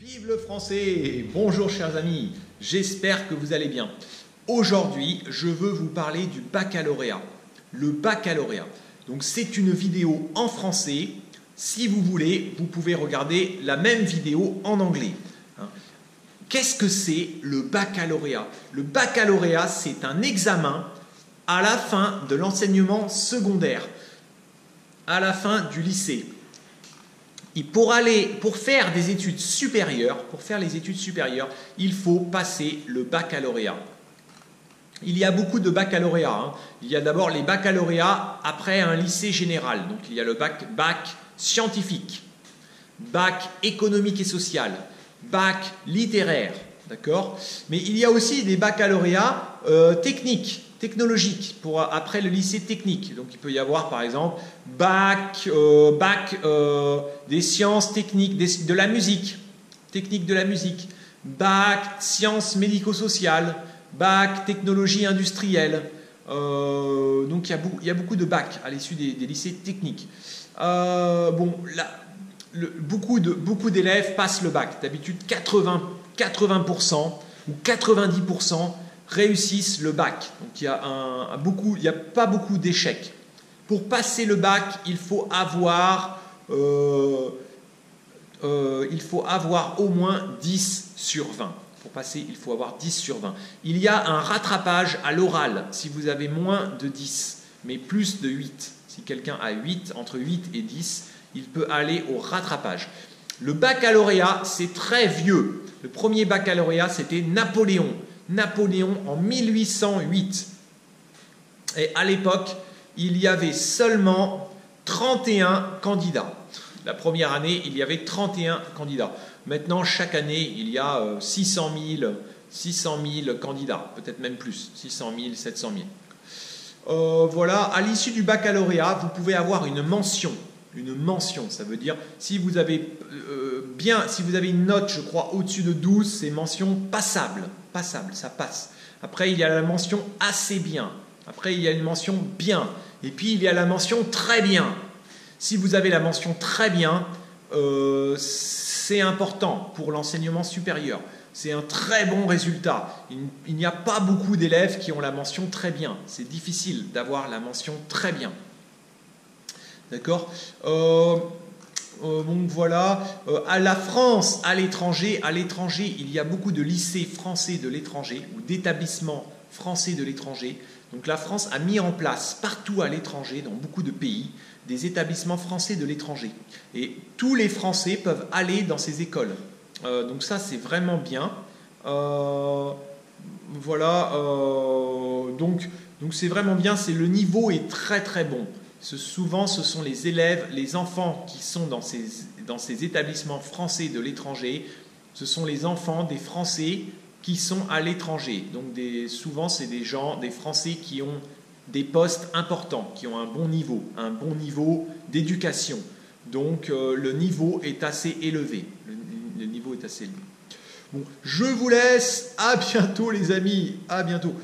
Vive le français! Bonjour chers amis, j'espère que vous allez bien. Aujourd'hui, je veux vous parler du baccalauréat. Le baccalauréat. Donc c'est une vidéo en français. Si vous voulez, vous pouvez regarder la même vidéo en anglais. Qu'est-ce que c'est le baccalauréat? Le baccalauréat, c'est un examen à la fin de l'enseignement secondaire, à la fin du lycée. Et pour faire des études supérieures, il faut passer le baccalauréat. Il y a beaucoup de baccalauréats. Il y a d'abord les baccalauréats après un lycée général. Donc il y a le bac scientifique, bac économique et social, bac littéraire, d'accord? Mais il y a aussi des baccalauréats technologiques, après le lycée technique. Donc il peut y avoir par exemple bac des sciences techniques, de la musique, technique de la musique, bac sciences médico-sociales, bac technologie industrielle. Donc il y a beaucoup de bacs à l'issue des lycées techniques. Beaucoup d'élèves passent le bac. D'habitude 80% ou 90% réussissent le bac. Donc il n'y a pas beaucoup d'échecs. Pour passer le bac, il faut avoir au moins 10 sur 20. Pour passer, il faut avoir 10 sur 20. Il y a un rattrapage à l'oral si vous avez moins de 10, mais plus de 8. Si quelqu'un a 8, entre 8 et 10, il peut aller au rattrapage. Le baccalauréat, c'est très vieux. Le premier baccalauréat, c'était Napoléon. Napoléon en 1808. Et à l'époque, il y avait seulement 31 candidats. La première année, il y avait 31 candidats. Maintenant, chaque année, il y a 600 000 candidats, peut-être même plus, 600 000, 700 000. Voilà, à l'issue du baccalauréat, vous pouvez avoir une mention. Une mention, ça veut dire, si vous avez une note, je crois, au-dessus de 12, c'est mention passable. Passable, ça passe. Après, il y a la mention assez bien. Après, il y a une mention bien. Et puis, il y a la mention très bien. Si vous avez la mention très bien, c'est important pour l'enseignement supérieur. C'est un très bon résultat. Il n'y a pas beaucoup d'élèves qui ont la mention très bien. C'est difficile d'avoir la mention très bien. D'accord ? Donc voilà, à la France, à l'étranger, il y a beaucoup de lycées français de l'étranger ou d'établissements français de l'étranger. Donc la France a mis en place partout à l'étranger, dans beaucoup de pays, des établissements français de l'étranger. Et tous les Français peuvent aller dans ces écoles. Donc ça, c'est vraiment bien. Voilà. Donc c'est vraiment bien. Le niveau est très très bon. Souvent, ce sont les élèves, les enfants qui sont dans ces établissements français de l'étranger. Ce sont les enfants des Français qui sont à l'étranger. Donc souvent, c'est des Français qui ont des postes importants, qui ont un bon niveau d'éducation. Donc le niveau est assez élevé. Le niveau est assez élevé. Bon, je vous laisse. À bientôt les amis. À bientôt.